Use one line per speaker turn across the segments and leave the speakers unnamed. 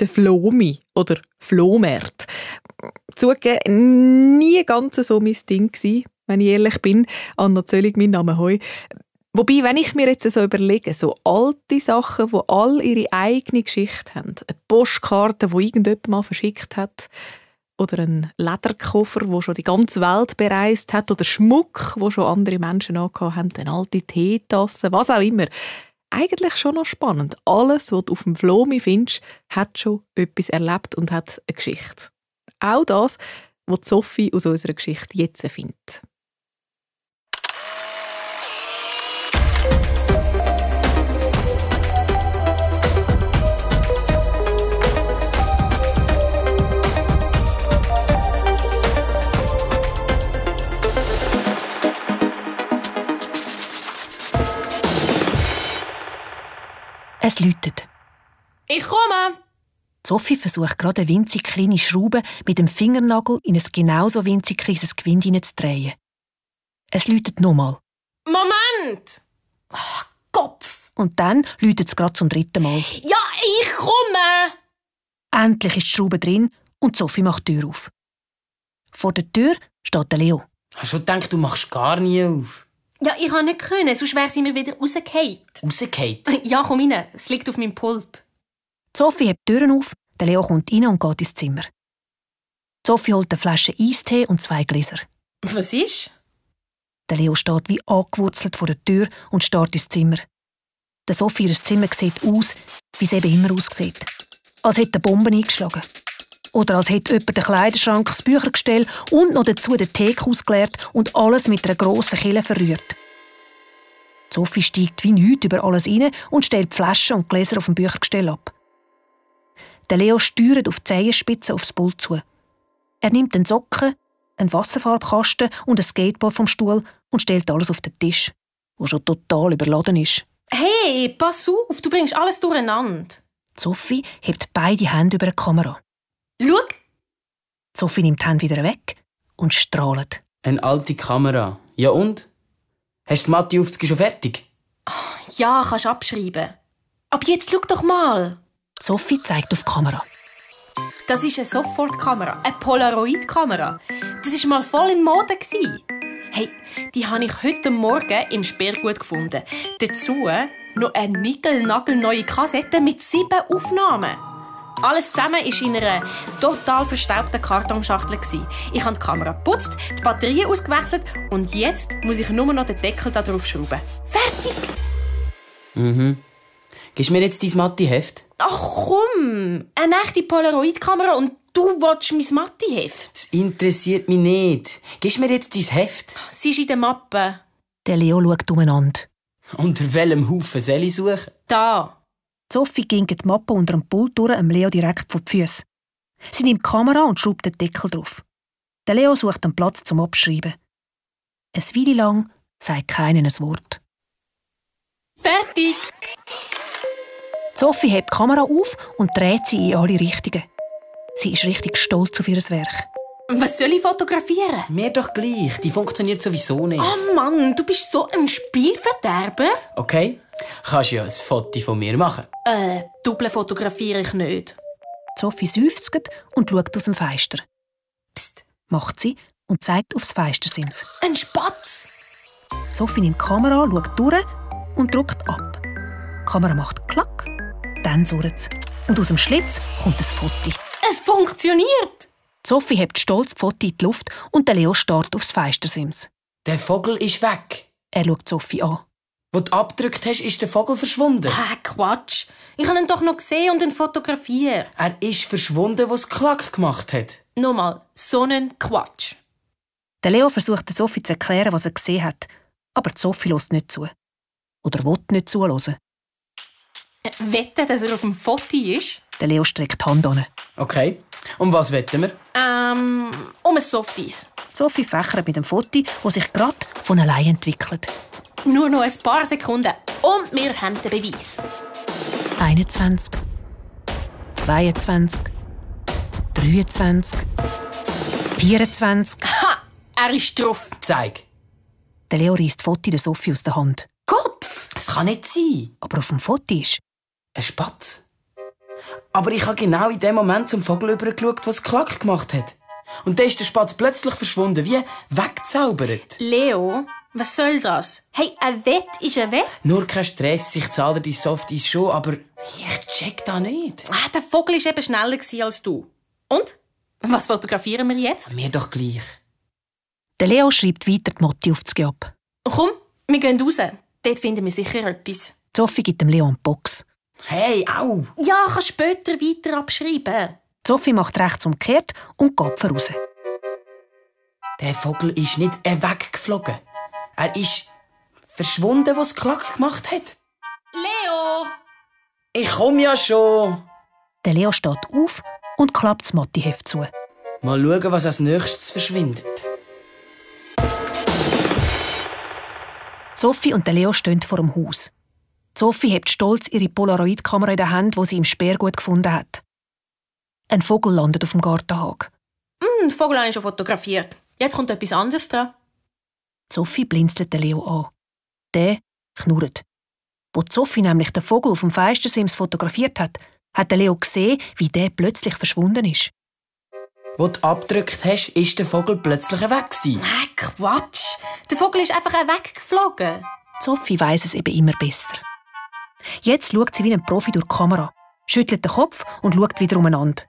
der Flomi oder Flohmarkt. Zugegeben, nie ganz so mein Ding gsi, wenn ich ehrlich bin. Anna Zöllig, mein Name heu. Wobei, wenn ich mir jetzt so überlege, so alte Sachen, die alle ihre eigene Geschichte haben, eine Postkarte, die irgendjemand mal verschickt hat, oder ein Lederkoffer, der schon die ganze Welt bereist hat, oder Schmuck, wo schon andere Menschen angehabt haben, eine alte Teetasse, was auch immer. Eigentlich schon noch spannend. Alles, was du auf dem Flomi findest, hat schon etwas erlebt und hat eine Geschichte. Auch das, was Sophie aus unserer Geschichte jetzt findet.
Es läutet.
Ich komme!
Sophie versucht gerade eine winzig kleine Schraube mit dem Fingernagel in ein genauso winzig kleines Gewinde hineinzudrehen. Es läutet nochmal.
Moment! Ach, Kopf!
Und dann läutet es gerade zum 3. Mal.
Ja, ich komme!
Endlich ist die Schraube drin und Sophie macht die Tür auf. Vor der Tür steht der Leo.
Hast du schon gedacht, du machst gar nie auf?
Ja, ich konnte nicht können, sonst wäre sie mir wieder rausgefallen.
Rausgefallen?
Ja, komm rein, es liegt auf meinem Pult.
Sophie hebt die Türen auf, der Leo kommt rein und geht ins Zimmer. Sophie holt eine Flasche Eistee und 2 Gläser.
Was ist?
Der Leo steht wie angewurzelt vor der Tür und starrt ins Zimmer. Der Sophie ihr Zimmer sieht aus, wie es eben immer aussieht. Als hätte eine Bombe eingeschlagen. Oder als hätte jemand den Kleiderschrank, das Büchergestell und noch dazu den Teekhaus geleert und alles mit einer grossen Kelle verrührt. Sophie steigt wie nichts über alles rein und stellt die Flaschen und Gläser auf dem Büchergestell ab. Der Leo steuert auf die Zehenspitze aufs Pult zu. Er nimmt einen Socken, einen Wasserfarbkasten und ein Skateboard vom Stuhl und stellt alles auf den Tisch, der schon total überladen ist.
Hey, pass auf, du bringst alles durcheinander.
Sophie hebt beide Hände über die Kamera.
Schau!
Sophie nimmt die Hände wieder weg und strahlt.
Eine alte Kamera. Ja und? Hast du die Mathe-Aufzüge schon fertig?
Ja, kannst abschreiben. Aber jetzt schau doch mal.
Sophie zeigt auf die Kamera.
Das ist eine Sofortkamera, eine Polaroid-Kamera. Das war mal voll in Mode. Hey, die habe ich heute Morgen im Sperrgut gefunden. Dazu noch eine nickel-nagelneue Kassette mit 7 Aufnahmen. Alles zusammen war in einer total verstaubten Kartonschachtel. Ich habe die Kamera geputzt, die Batterien ausgewechselt und jetzt muss ich nur noch den Deckel da drauf schrauben. Fertig!
Gibst du mir jetzt dein Mathe-Heft?
Ach komm! Eine echte Polaroid-Kamera und du willst mein Mathe-Heft?
Das interessiert mich nicht. Gibst du mir jetzt dein Heft?
Sie ist in der Mappe.
Der Leo schaut umeinander.
Unter welchem Haufen soll ich suchen?
Da.
Sophie gingt die Mappe unter dem Pult durch, Leo direkt vor die Füße. Sie nimmt die Kamera und schraubt den Deckel drauf. Der Leo sucht einen Platz zum Abschreiben. Eine Weile lang sagt keiner ein Wort.
Fertig!
Sophie hebt die Kamera auf und dreht sie in alle Richtungen. Sie ist richtig stolz auf ihr Werk.
Was soll ich fotografieren?
Mir doch gleich, die funktioniert sowieso nicht.
Oh Mann, du bist so ein Spielverderber.
Okay, kannst ja ein Foto von mir machen.
Double fotografiere ich nicht.
Sophie seufzt und schaut aus dem Fenster. Psst, macht sie und zeigt aufs Fenstersims.
Ein Spatz!
Sophie nimmt die Kamera, schaut durch und drückt ab. Die Kamera macht Klack, dann surrt es. Und aus dem Schlitz kommt ein Foto.
Es funktioniert!
Sophie hebt stolz die Foto in die Luft und der Leo starrt aufs Fenstersims.
Der Vogel ist weg.
Er schaut Sophie an.
Wo du abgedrückt hast, ist der Vogel verschwunden.
Quatsch. Ich habe ihn doch noch gesehen und ihn fotografiert.
Er ist verschwunden, wo es Klack gemacht hat.
Nochmal, so einen Quatsch.
Der Leo versucht Sophie zu erklären, was er gesehen hat. Aber Sophie hört nicht zu. Oder will nicht zuhören.
Wette, dass er auf dem Foto ist?
Der Leo streckt die Hand an.
Okay, um was wetten wir?
Um ein Softies.
Sophie fächert mit dem Foto, das sich gerade von allein entwickelt.
Nur noch ein paar Sekunden und wir haben den Beweis.
21, 22, 23, 24.
Ha! Er ist drauf.
Zeig.
Der Leo reißt das Foto der Sophie aus der Hand.
Kopf!
Das kann nicht sein.
Aber auf dem Foto ist
Ein Spatz. Aber ich habe genau in dem Moment zum Vogel übergeschaut, was Klack gemacht hat. Und dann ist der Spatz plötzlich verschwunden, wie weggezaubert.
Leo, was soll das? Hey, ein Wett ist ein Wett.
Nur kein Stress, ich zahle die Softies schon, aber ich check da nicht.
Der Vogel war eben schneller als du. Und? Was fotografieren wir jetzt?
Mir doch gleich.
Der Leo schreibt weiter die Motti auf das Job.
Komm, wir gehen raus. Dort finden wir sicher etwas.
Sophie gibt dem Leo eine Box.
Hey, au!
Ja, kannst später weiter abschreiben.
Sophie macht rechts umgekehrt und geht voraus.
Der Vogel ist nicht weggeflogen. Er ist verschwunden, wo es Klack gemacht hat.
Leo!
Ich komme ja schon.
Der Leo steht auf und klappt das Mottiheft zu.
Mal schauen, was als nächstes verschwindet.
Sophie und der Leo stehen vor dem Haus. Sophie hebt stolz ihre Polaroid-Kamera in der Hand, die sie im Sperrgut gefunden hat. Ein Vogel landet auf dem Gartenhag.
Den Vogel habe ich schon fotografiert. Jetzt kommt etwas anderes dran.
Sophie blinzelt den Leo an. Der knurrt. Wo Sophie nämlich den Vogel auf dem Fenstersims fotografiert hat, hat der Leo gesehen, wie der plötzlich verschwunden ist.
Wo du abgedrückt hast, ist der Vogel plötzlich weg gewesen.
Quatsch! Der Vogel ist einfach weggeflogen.
Sophie weiss es eben immer besser. Jetzt schaut sie wie ein Profi durch die Kamera, schüttelt den Kopf und schaut wieder umeinander.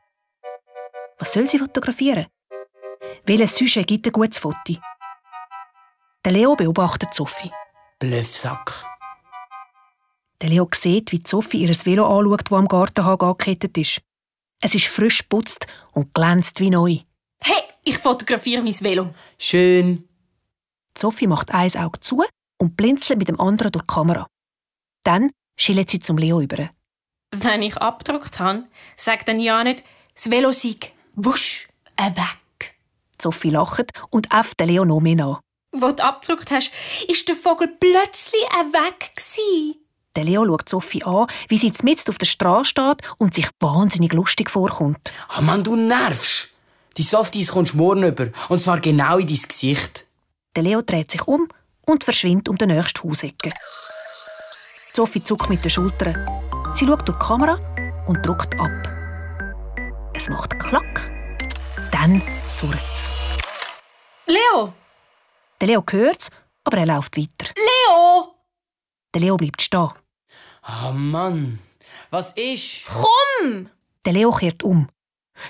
Was soll sie fotografieren? Welches Sujet gibt ein gutes Foto? Der Leo beobachtet Sophie.
Bluffsack.
Der Leo sieht, wie Sophie ihr Velo anschaut, das am Gartenhag angekettet ist. Es ist frisch geputzt und glänzt wie neu.
Hey, ich fotografiere mein Velo.
Schön.
Sophie macht ein Auge zu und blinzelt mit dem anderen durch die Kamera. Dann schillt sie zum Leo über.
Wenn ich abgedruckt habe, sagt dann ja nicht, das Velo sei wusch, weg.
Sophie lacht und äfft den Leo noch mehr nach.
Wo du abgedruckt hast, ist der Vogel plötzlich weg gewesen.
Der Leo schaut Sophie an, wie sie mitten auf der Straße steht und sich wahnsinnig lustig vorkommt.
Ah, Mann, du nervst. Die Softies kommst morgen über. Und zwar genau in dein Gesicht.
Der Leo dreht sich um und verschwindet um die nächste Hausecke. Sophie zuckt mit den Schultern. Sie schaut durch die Kamera und drückt ab. Es macht Klack. Dann surrt's.
Leo!
Der Leo hört's, aber er läuft weiter.
Leo!
Der Leo bleibt stehen.
Ah, Mann. Was ist?
Komm!
Der Leo kehrt um.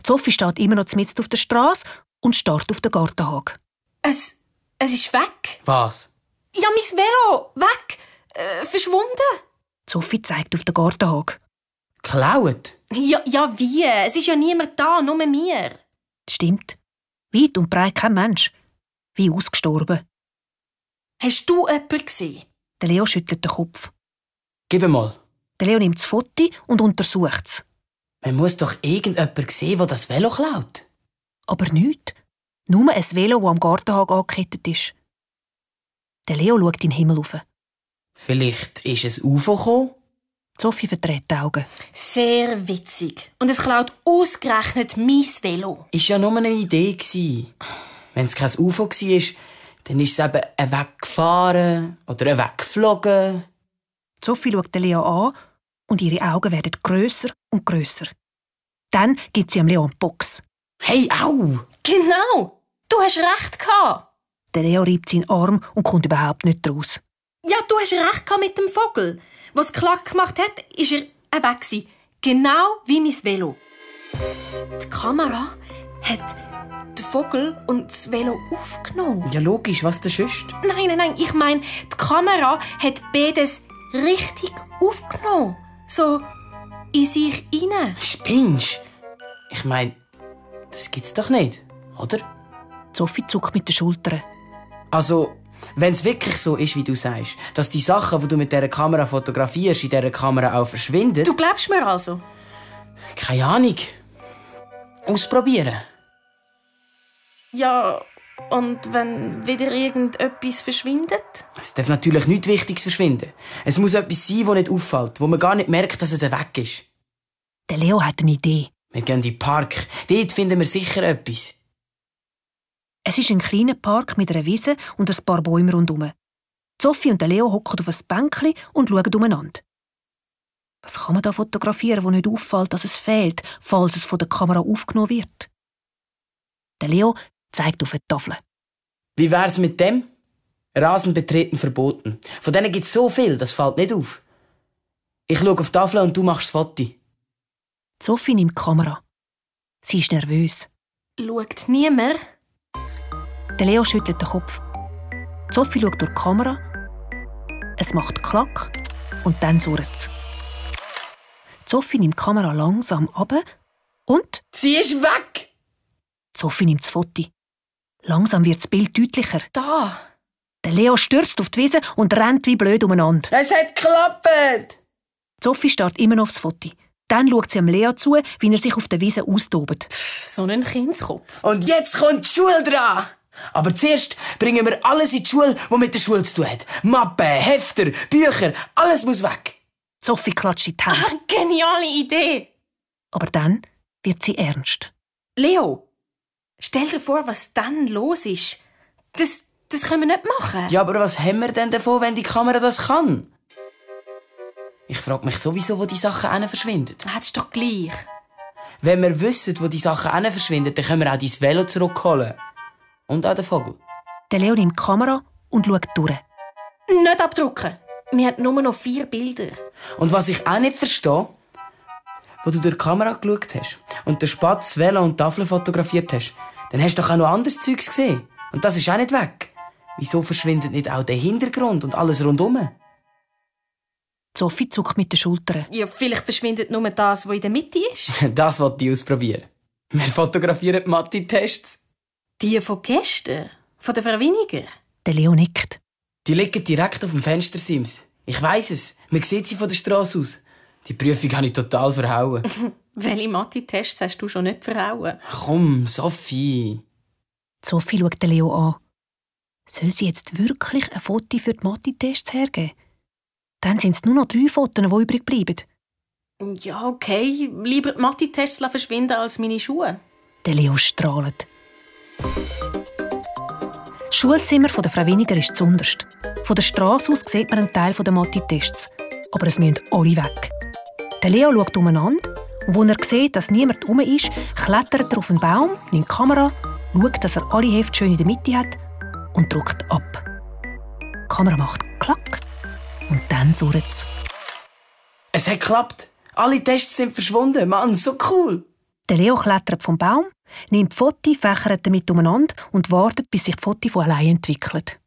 Sophie steht immer noch mitten auf der Straße und starrt auf den Gartenhag.
Es ist weg.
Was?
Ja, mein Velo. Weg. Verschwunden.
Sophie zeigt auf den Gartenhag.
Geklaut?
Ja, wie? Es ist ja niemand da, nur wir.
Stimmt. Weit und breit kein Mensch. Wie ausgestorben.
Hast du jemanden gesehen?
Der Leo schüttelt den Kopf.
Gib mal.
Der Leo nimmt das Foto und untersucht es.
Man muss doch irgendjemand sehen, der das Velo klaut.
Aber nichts. Nur ein Velo, das am Gartenhag angekettet ist. Der Leo schaut in den Himmel rauf.
Vielleicht ist ein UFO gekommen?
Sophie verdreht die Augen.
Sehr witzig. Und es klaut ausgerechnet mein Velo.
Ist ja nur eine Idee gewesen. Wenn es kein UFO war, dann ist es eben weggefahren oder weggeflogen.
Sophie schaut den Leo an und ihre Augen werden grösser und grösser. Dann gibt sie am Leo eine Box.
Hey, au!
Genau! Du hast recht gehabt.
Der Leo reibt seinen Arm und kommt überhaupt nicht raus.
Ja, du hast recht gehabt mit dem Vogel. Was Klack gemacht hat, ist er weg gewesen. Genau wie mein Velo. Die Kamera hat den Vogel und das Velo aufgenommen.
Ja, logisch, was denn sonst?
Nein, ich meine, die Kamera hat beides richtig aufgenommen. So in sich rein.
Spinnst? Ich meine, das gibt's doch nicht, oder?
Sophie zuckt mit den Schultern.
Also, wenn es wirklich so ist, wie du sagst, dass die Sachen, die du mit dieser Kamera fotografierst, in dieser Kamera auch verschwinden...
Du glaubst mir also?
Keine Ahnung. Ausprobieren.
Ja, und wenn wieder irgendetwas verschwindet?
Es darf natürlich nichts Wichtiges verschwinden. Es muss etwas sein, das nicht auffällt, wo man gar nicht merkt, dass es weg ist.
Der Leo hat eine Idee.
Wir gehen in den Park. Dort finden wir sicher etwas.
Es ist ein kleiner Park mit einer Wiese und ein paar Bäumen rundherum. Sophie und der Leo hocken auf ein Bänkchen und schauen umeinander. Was kann man da fotografieren, wo nicht auffällt, dass es fehlt, falls es von der Kamera aufgenommen wird? Der Leo zeigt auf eine Tafel.
Wie wär's mit dem? Rasen betreten verboten. Von denen gibt's so viel, das fällt nicht auf. Ich schaue auf die Tafel und du machst das Foto.
Sophie nimmt die Kamera. Sie ist nervös.
Schaut niemand?
Der Leo schüttelt den Kopf. Sophie schaut durch die Kamera. Es macht Klack und dann surrt es. Sophie nimmt die Kamera langsam ab und...
Sie ist weg!
Sophie nimmt das Foto. Langsam wird das Bild deutlicher.
Da!
Der Leo stürzt auf die Wiese und rennt wie blöd umeinander.
Es hat geklappt!
Sophie starrt immer noch aufs Foto. Dann schaut sie am Leo zu, wie er sich auf der Wiese austobt.
So ein Kindskopf.
Und jetzt kommt die Schule dran! Aber zuerst bringen wir alles in die Schule, was mit der Schule zu tun hat. Mappen, Hefter, Bücher, alles muss weg.
Sophie klatscht in die Hände.
Geniale Idee!
Aber dann wird sie ernst.
Leo, stell dir vor, was dann los ist. Das können wir nicht machen.
Ja, aber was haben wir denn davon, wenn die Kamera das kann? Ich frage mich sowieso, wo die Sachen hin verschwinden.
Hättest doch gleich.
Wenn wir wissen, wo die Sachen hin verschwinden, dann können wir auch dein Velo zurückholen. Und auch den Vogel.
Der Leo nimmt die Kamera und schaut durch.
Nicht abdrucken. Wir haben nur noch 4 Bilder.
Und was ich auch nicht verstehe, wo du durch die Kamera geschaut hast und den Spatz, Velo und die Tafel fotografiert hast, dann hast du doch auch noch anderes Zeugs gesehen. Und das ist auch nicht weg. Wieso verschwindet nicht auch der Hintergrund und alles rundum?
Sophie zuckt mit den Schultern.
Ja, vielleicht verschwindet nur das, was in der Mitte ist.
Das wollte ich ausprobieren. Wir fotografieren die Mathe-Tests.
Die von gestern? Von der Frau Winiger?
Der Leo nickt.
Die liegen direkt auf dem Fenstersims. Ich weiss es. Man sieht sie von der Straße aus. Die Prüfung habe ich total verhauen.
Welche Mathe-Tests hast du schon nicht verhauen?
Komm, Sophie.
Sophie schaut den Leo an. Soll sie jetzt wirklich ein Foto für die Mathe-Tests hergeben? Dann sind es nur noch 3 Fotos, die übrig bleiben.
Ja, okay. Lieber die Mathe-Tests verschwinden als meine Schuhe.
Der Leo strahlt. Das Schulzimmer der Frau Winiger ist zuunterst. Von der Straße aus sieht man einen Teil der Mathe-Tests. Aber es müssen alle weg. Der Leo schaut umeinander und als er sieht, dass niemand herum ist, klettert er auf einen Baum, nimmt die Kamera, schaut, dass er alle Hefte schön in der Mitte hat und drückt ab. Die Kamera macht Klack und dann surrt es.
Es hat geklappt. Alle Tests sind verschwunden. Mann, so cool.
Der Leo klettert vom Baum, nimmt die Fotos, fächert damit umeinander und wartet, bis sich die Fotos von allein entwickelt.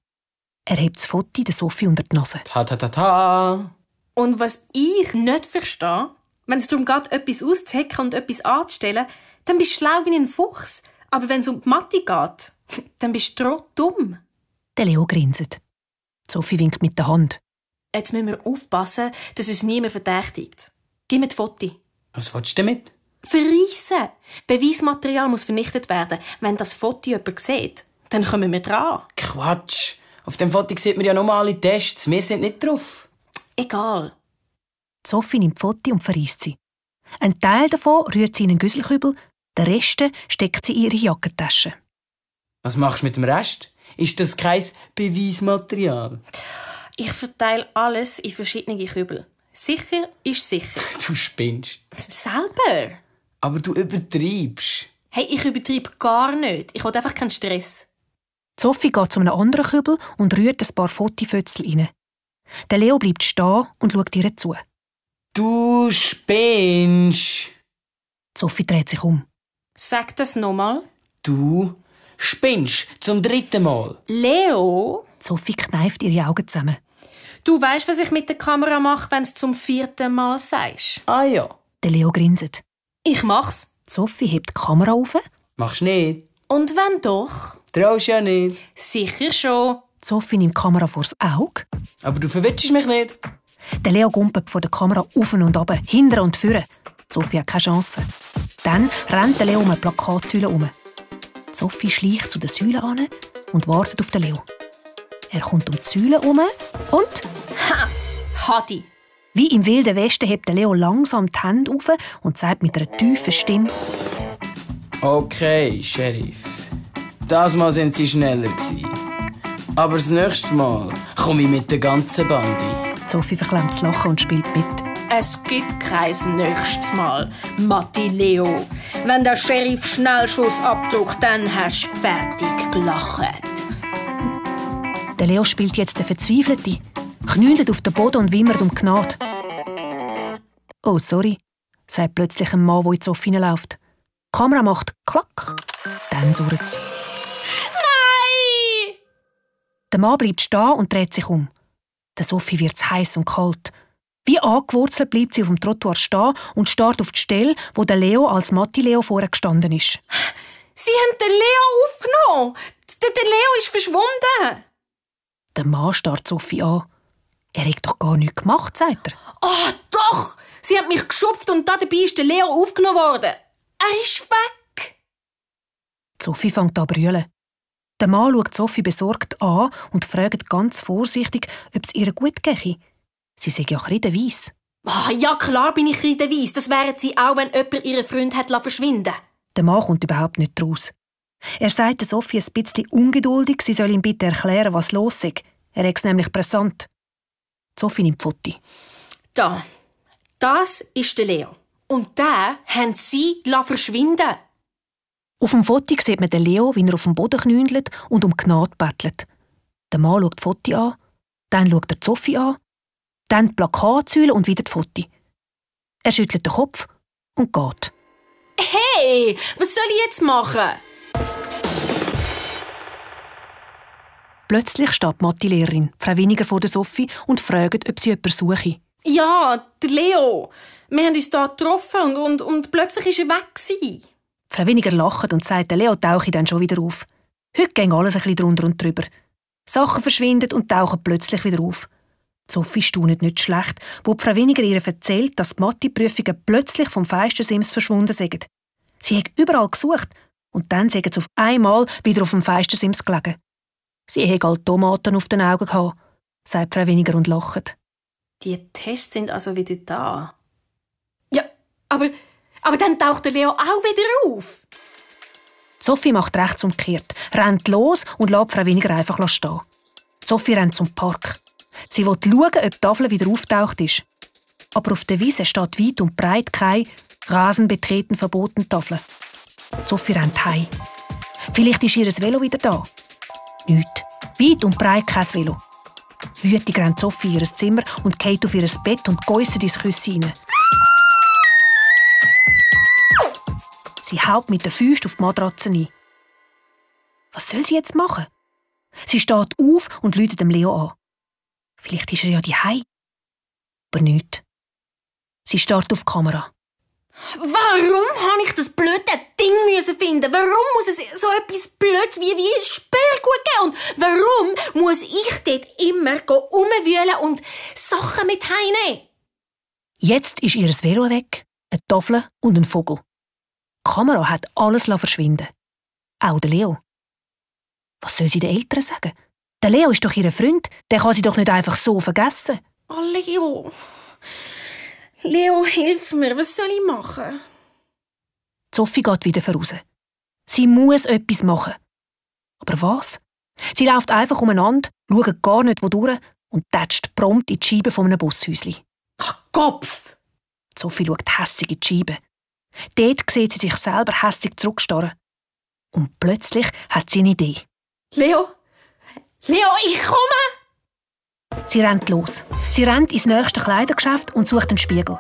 Er hebt das Foto der Sophie unter die Nase.
Ta ta ta ta.
Und was ich nicht verstehe, wenn es darum geht, etwas auszuhacken und etwas anzustellen, dann bist du schlau wie ein Fuchs. Aber wenn es um die Mathe geht, dann bist du dumm.
Der Leo grinset. Sophie winkt mit der Hand.
Jetzt müssen wir aufpassen, dass uns niemand verdächtigt. Gib mir die Fotos.
Was willst du damit?
Verreissen! Beweismaterial muss vernichtet werden. Wenn das Foto jemand sieht, dann kommen wir dran.
Quatsch. Auf dem Foto sieht man ja nur alle Tests. Wir sind nicht drauf.
Egal.
Sophie nimmt die Fotos und verreisst sie. Ein Teil davon rührt sie in einen Güsselkübel, den Rest steckt sie in ihre Jackentasche.
Was machst du mit dem Rest? Ist das kein Beweismaterial?
Ich verteile alles in verschiedene Kübel. Sicher ist sicher.
Du spinnst.
Selber?
Aber du übertreibst.
Hey, ich übertreibe gar nicht. Ich will einfach keinen Stress.
Sophie geht zu einem anderen Kübel und rührt ein paar Fotifötzel rein. Der Leo bleibt stehen und schaut ihr zu.
Du spinnst.
Sophie dreht sich um.
Sag das nochmal.
Du spinnst zum 3. Mal.
Leo?
Sophie kneift ihre Augen zusammen.
Du weißt, was ich mit der Kamera mache, wenn du es zum 4. Mal sagst.
Ah ja.
Der Leo grinset.
Ich mach's.
Sophie hebt die Kamera auf.
Machst nicht.
Und wenn doch?
Traust ja nicht.
Sicher schon.
Sophie nimmt die Kamera vors Auge.
Aber du verwirrst mich nicht.
Der Leo gumpelt vor der Kamera auf und ab, hinter und vorne. Sophie hat keine Chance. Dann rennt der Leo um eine Plakatsäule herum. Sophie schleicht zu der Säule an und wartet auf den Leo. Er kommt um die Säule herum und...
Ha! Hadi!
Wie im Wilden Westen hebt der Leo langsam die Hände auf und sagt mit einer tiefen Stimme:
Okay, Sheriff. Das Mal sind sie schneller gewesen. Aber das nächste Mal komme ich mit der ganzen Bande.
Sophie verklemmt das Lachen und spielt mit.
Es gibt kein nächstes Mal, Matti Leo. Wenn der Sheriff Schnellschuss abdruckt, dann hast du fertig gelacht.
Der Leo spielt jetzt den Verzweifelten, knüllt auf den Boden und wimmert um Gnade. «Oh, sorry», sagt plötzlich ein Mann, der in die Sophie hineinläuft. Die Kamera macht «Klack», dann surrt es.
Nein!
Der Mann bleibt stehen und dreht sich um. Der Sophie wird es heiß und kalt. Wie angewurzelt bleibt sie auf dem Trottoir stehen und starrt auf die Stelle, wo der Leo als Matti-Leo vorher gestanden ist.
Sie haben den Leo aufgenommen. Der Leo ist verschwunden.
Der Mann starrt Sophie an. «Er hat doch gar nichts gemacht», sagt er.
Ah, doch! Sie haben mich geschupft und dabei ist der Leo aufgenommen worden. Er ist weg.
Sophie fängt an zu brüllen. Der Mann schaut Sophie besorgt an und fragt ganz vorsichtig, ob es ihr gut gehe. Sie sei ja kreideweiss.
Ah, ja, klar bin ich kreideweiss. Das wären sie auch, wenn jemand ihren Freund hat verschwinden.
Der Mann kommt überhaupt nicht raus. Er sagt Sophie ein bisschen ungeduldig, sie soll ihm bitte erklären, was los ist. Er ist nämlich brisant. Sophie nimmt Foto.
Da. Das ist der Leo. Und den haben sie verschwinden.
Auf dem Foto sieht man den Leo, wie er auf dem Boden knündelt und um Gnade bettelt. Der Mann schaut die Foto an, dann schaut er Sophie an, dann die Plakatsäule und wieder die Foto. Er schüttelt den Kopf und geht.
Hey, was soll ich jetzt machen?
Plötzlich steht die Mathe-Lehrerin, Frau Winiger, vor der Sophie und fragt, ob sie jemanden suche.
Ja, der Leo. Wir haben uns hier getroffen und plötzlich war er weg.
Frau Winiger lacht und sagt, der Leo tauche dann schon wieder auf. Heute ging alles ein bisschen drunter und drüber. Sachen verschwinden und tauchen plötzlich wieder auf. Sophie staunet nicht schlecht, wo Frau Winiger ihr erzählt, dass die Mathe-Prüfungen plötzlich vom Feistersims verschwunden sind. Sie hat überall gesucht und dann sind sie auf einmal wieder auf dem Feistersims gelegen. Sie hat halt Tomaten auf den Augen gehabt, sagt Frau Winiger und lacht.
Die Tests sind also wieder da. Ja, aber dann taucht der Leo auch wieder auf.
Sophie macht rechtsumgekehrt, rennt los und lässt Frau Winiger einfach stehen. Sophie rennt zum Park. Sie will schauen, ob die Tafel wieder auftaucht ist. Aber auf der Wiese steht weit und breit keine «Rasen betreten verboten» Tafel. Sophie rennt heim. Vielleicht ist ihr Velo wieder da. Nicht. Weit und breit kein Velo. Wütig rennt Sophie in ihr Zimmer und geht auf ihr Bett und gäusset ins Küsse rein. Sie haut mit den Füßen auf die Matratze ein. Was soll sie jetzt machen? Sie steht auf und läutet dem Leo an. Vielleicht ist er ja daheim. Aber nicht. Sie starrt auf die Kamera.
Warum habe ich das blöde Ding finden? Warum muss es so etwas Blödes wie ein Sperrgut geben? Und warum muss ich dort immer rumwühlen und Sachen mit heimnehmen?
Jetzt ist ihr Velo weg, eine Tafel und ein Vogel. Die Kamera hat alles verschwinden. Auch der Leo. Was soll sie den Eltern sagen? Der Leo ist doch ihr Freund, den kann sie doch nicht einfach so vergessen.
Oh, Leo. Leo, hilf mir, was soll ich machen?
Sophie geht wieder voraus. Sie muss etwas machen. Aber was? Sie läuft einfach umeinander, schaut gar nicht wodurch und tätscht prompt in die Scheibe von einem Bushäuschen.
Ach, Kopf!
Sophie schaut hässig in die Scheibe. Dort sieht sie sich selber hässig zurückstarren. Und plötzlich hat sie eine Idee.
Leo, ich komme!
Sie rennt los. Sie rennt ins nächste Kleidergeschäft und sucht einen Spiegel.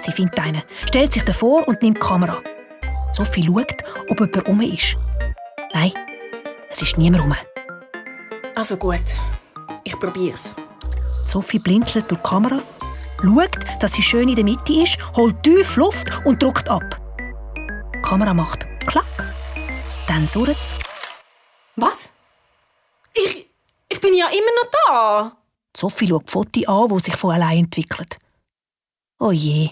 Sie findet einen, stellt sich davor und nimmt die Kamera. Sophie schaut, ob jemand rum ist. Nein, es ist niemand rum.
Also gut, ich probier's.
Sophie blinzelt durch die Kamera, schaut, dass sie schön in der Mitte ist, holt tief Luft und drückt ab. Die Kamera macht Klack. Dann surrt's.
Was? Ich bin ja immer noch da.
Sophie schaut die Fotos an, die sich von allein entwickelt. Oh je,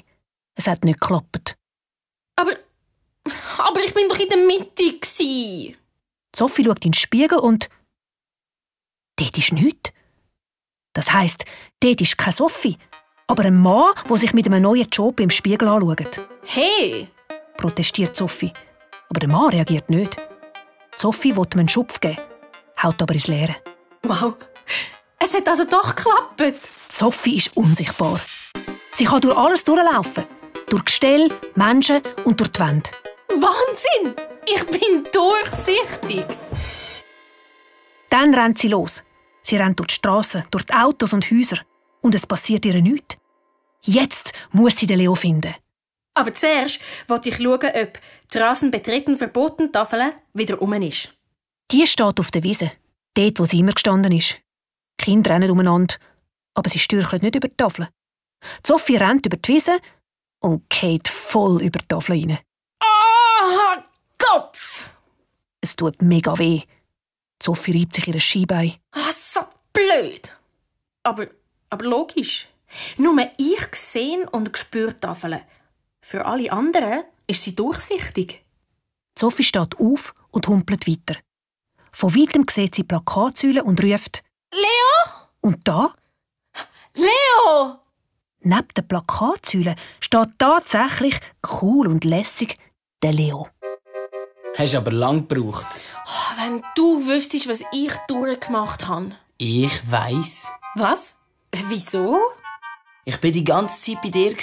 es hat nicht geklappt.
Aber ich bin doch in der Mitte gsi.
Sophie schaut in den Spiegel und dort ist nichts. Das heisst, dort ist keine Sophie, aber ein Mann, der sich mit einem neuen Job im Spiegel anschaut.
Hey!
Protestiert Sophie. Aber der Mann reagiert nicht. Sophie will ihm einen Schupf geben, haut aber ins Leere.
Wow, es hat also doch geklappt.
Sophie ist unsichtbar. Sie kann durch alles durchlaufen. Durch Gestell, Menschen und durch die Wände.
Wahnsinn! Ich bin durchsichtig.
Dann rennt sie los. Sie rennt durch die Strassen, durch die Autos und Häuser. Und es passiert ihr nichts. Jetzt muss sie den Leo finden.
Aber zuerst wollte ich schauen, ob die Straßenbetreten verboten Tafel wieder um ist.
Die steht auf der Wiese, dort, wo sie immer gestanden ist. Die Kinder rennen umeinander, aber sie stürcheln nicht über die Tafel. Sophie rennt über die Wiese und geht voll über die Tafel rein.
Ah, Kopf!
Es tut mega weh. Sophie reibt sich ihr Skibein.
Ah, so blöd. Aber logisch. Nur ich sehe und spüre die Tafel. Für alle anderen ist sie durchsichtig.
Sophie steht auf und humpelt weiter. Von weitem sieht sie Plakatsäulen und ruft
Leo!
Und da,
Leo!
neben den Plakatsäulen, steht tatsächlich, cool und lässig, der Leo.
Hast aber lang gebraucht.
Oh, wenn du wüsstest, was ich durchgemacht habe.
Ich weiss.
Was? Wieso?
Ich bin die ganze Zeit bei dir.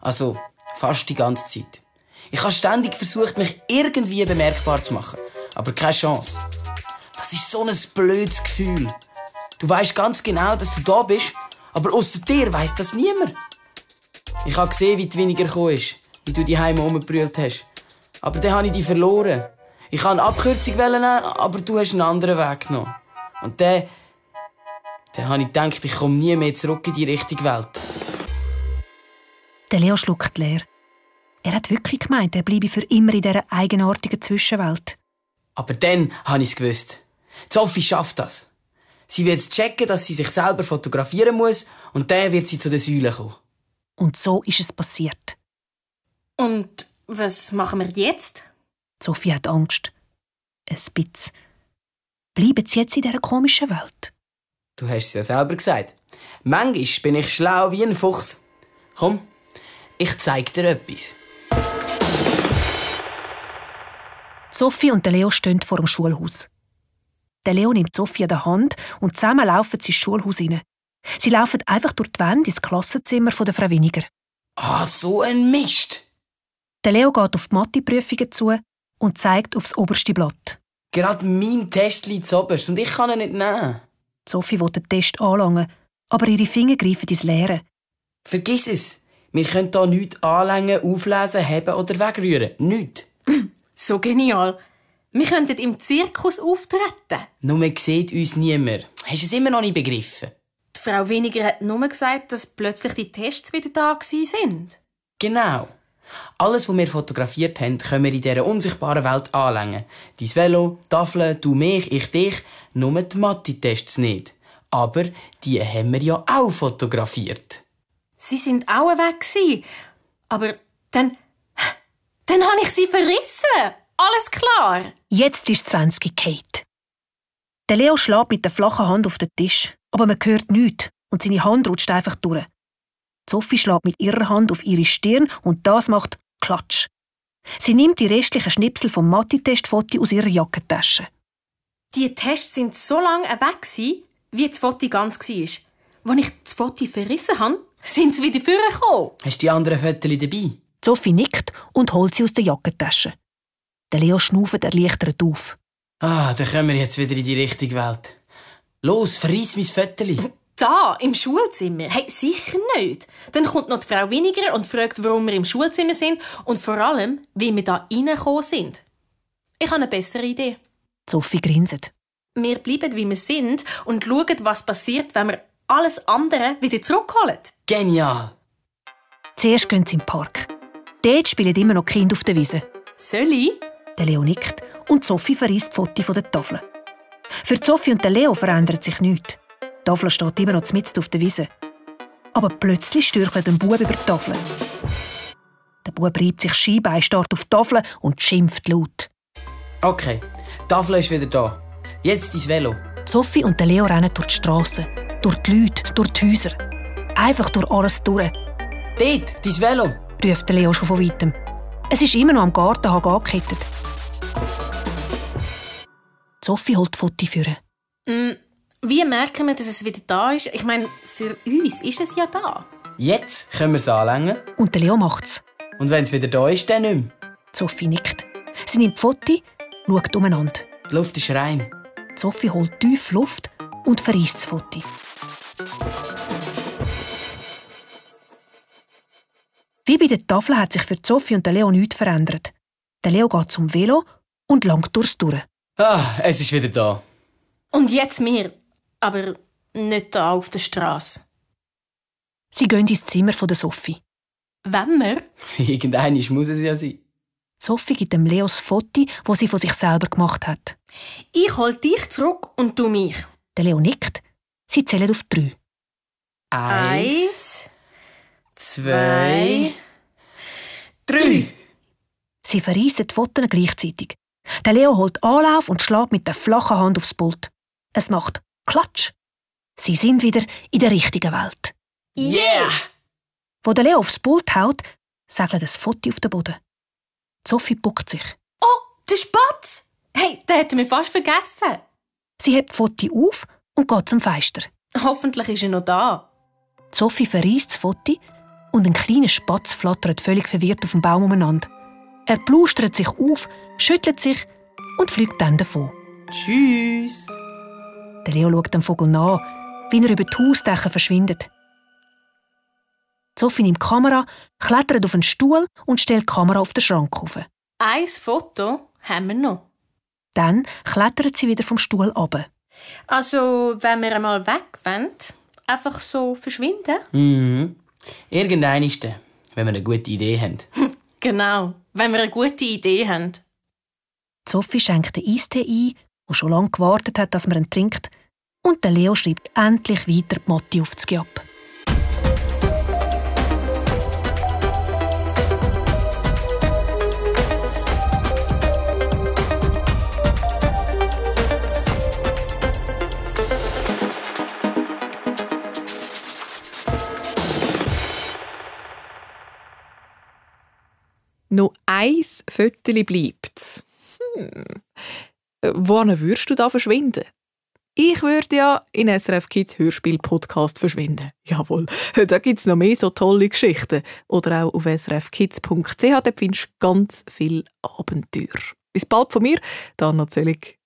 Also, fast die ganze Zeit. Ich habe ständig versucht, mich irgendwie bemerkbar zu machen. Aber keine Chance. Das ist so ein blödes Gefühl. Du weisst ganz genau, dass du da bist, aber ausser dir weiss das niemand. Ich habe gesehen, wie du weniger gekommen ist, wie du die Heime rumgebrüllt hast. Aber dann habe ich dich verloren. Ich wollte eine Abkürzung nehmen, aber du hast einen anderen Weg genommen. Und dann habe ich gedacht, ich komme nie mehr zurück in die richtige Welt.
Der Leo schluckt leer. Er hat wirklich gemeint, er bleibe für immer in dieser eigenartigen Zwischenwelt.
Aber dann habe ich es gewusst. Sophie schafft das. Sie wird checken, dass sie sich selber fotografieren muss und dann wird sie zu den Säulen kommen.
Und so ist es passiert.
Und was machen wir jetzt?
Sophie hat Angst. Ein bisschen. Bleiben sie jetzt in dieser komischen Welt?
Du hast es ja selber gesagt. Manchmal bin ich schlau wie ein Fuchs. Komm, ich zeig dir etwas.
Sophie und der Leo stehen vor dem Schulhaus. Der Leo nimmt Sophie an der Hand und zusammen laufen sie ins Schulhaus hinein. Sie laufen einfach durch die Wände ins Klassenzimmer von der Frau Winiger.
Ah, so ein Mist!
Der Leo geht auf die Matheprüfungen zu und zeigt aufs oberste Blatt.
Gerade mein Test liegt zuoberst und ich kann ihn nicht nehmen.
Sophie will den Test anlangen, aber ihre Finger greifen ins Leere.
Vergiss es. Wir können hier nichts anlängen, auflesen, heben oder wegrühren. Nichts.
So genial. Wir könnten im Zirkus auftreten.
Nur man sieht uns niemand. Hast du es immer noch nicht begriffen?
Die Frau Winiger hat nur gesagt, dass plötzlich die Tests wieder da sind.
Genau. Alles, was wir fotografiert haben, können wir in dieser unsichtbaren Welt anlängen. Dein Velo, die Tafel, du mich, ich dich. Nur die Mathe-Tests nicht. Aber die haben wir ja auch fotografiert.
Sie sind auch weg. Aber dann habe ich sie verrissen. Alles klar.
Jetzt ist 20 Kate. Der Leo schlägt mit der flachen Hand auf den Tisch, aber man hört nichts und seine Hand rutscht einfach durch. Sophie schlägt mit ihrer Hand auf ihre Stirn und das macht Klatsch. Sie nimmt die restlichen Schnipsel vom Mathe-Testfoto aus ihrer Jackentasche.
Die Tests sind so lange weg, wie das Foto ganz war. Als ich das Foto verrissen habe, sind sie wieder vorgekommen.
Hast du die anderen Fotos dabei?
Sophie nickt und holt sie aus der Jackentasche. Der Leo schnauft erleichtert auf.
Ah, dann kommen wir jetzt wieder in die richtige Welt. Los, verreiss mein Foto.
Da, im Schulzimmer? Hey, sicher nicht. Dann kommt noch die Frau Winiger und fragt, warum wir im Schulzimmer sind und vor allem, wie wir da reingekommen sind. Ich habe eine bessere Idee.
Sophie grinset.
Wir bleiben, wie wir sind und schauen, was passiert, wenn wir alles andere wieder zurückholen.
Genial!
Zuerst gehen sie im Park. Dort spielen immer noch Kinder auf der Wiese.
Soll ich?
Der Leo nickt und Sophie verreist die Fotos von der Tafel. Für Sophie und den Leo verändert sich nichts. Die Tafel steht immer noch mitten auf der Wiese. Aber plötzlich stürchelt ein Bub über die Tafel. Der Bub reibt sich Skibein, starrt auf die Tafel und schimpft laut.
Okay, die Tafel ist wieder da. Jetzt dein Velo.
Sophie und der Leo rennen durch die Strassen, durch die Leute, durch die Häuser. Einfach durch alles durch.
Dort, dein Velo.
Ruft der Leo schon von weitem. Es ist immer noch am Gartenhag angekettet. Sophie holt die Fotos vor.
Wie merken wir, dass es wieder da ist? Ich meine, für uns ist es ja da.
Jetzt können wir es anlängen.
Und der Leo macht's.
Und wenn es wieder da ist, dann nicht mehr.
Sophie nickt. Sie nimmt Fotos, schaut umeinander.
Die Luft ist rein.
Sophie holt tief Luft und verreist das Foto. Wie bei der Tafel hat sich für Sophie und Leo nichts verändert. Der Leo geht zum Velo und langt durchs Durch.
Ah, es ist wieder da.
Und jetzt wir. Aber nicht da auf der Straße.
Sie gehen ins Zimmer von der Sophie.
Wenn wir?
Irgendeiner muss es ja sein.
Sophie gibt dem Leo das Foto, das sie von sich selber gemacht hat.
Ich hol dich zurück und du mich.
Der Leo nickt. Sie zählen auf 3.
1,
2, 3.
Sie verreissen die Fotos gleichzeitig. Der Leo holt Anlauf und schlägt mit der flachen Hand aufs Pult. Es macht Klatsch. Sie sind wieder in der richtigen Welt.
Yeah!
Wo der Leo aufs Pult haut, segelt das Foto auf den Boden. Sophie buckt sich.
Oh, der Spatz! Hey, den hätten wir fast vergessen.
Sie hebt das Foto auf und geht zum Fenster.
Hoffentlich ist er noch da.
Sophie verreist das Foto und ein kleiner Spatz flattert völlig verwirrt auf dem Baum umeinander. Er plustert sich auf, schüttelt sich und fliegt dann davon.
Tschüss.
Der Leo schaut dem Vogel nach, wie er über die Hausdächer verschwindet. Sophie nimmt die Kamera, klettert auf einen Stuhl und stellt die Kamera auf den Schrank auf.
Ein Foto haben wir noch.
Dann klettert sie wieder vom Stuhl runter.
Also, wenn wir einmal weg wollen, einfach so verschwinden?
Mhm. Irgendein ist der, wenn wir eine gute Idee haben.
Genau, wenn wir eine gute Idee haben.
Sophie schenkt den Eistee ein, der schon lange gewartet hat, dass man ihn trinkt, und der Leo schreibt endlich weiter die Motti auf das Giap.
Noch ein Föteli bleibt. Wohin würdest du da verschwinden? Ich würde ja in SRF Kids Hörspiel-Podcast verschwinden. Jawohl, da gibt es noch mehr so tolle Geschichten. Oder auch auf srfkids.ch, da findest du ganz viele Abenteuer. Bis bald von mir, Anna Zöllig.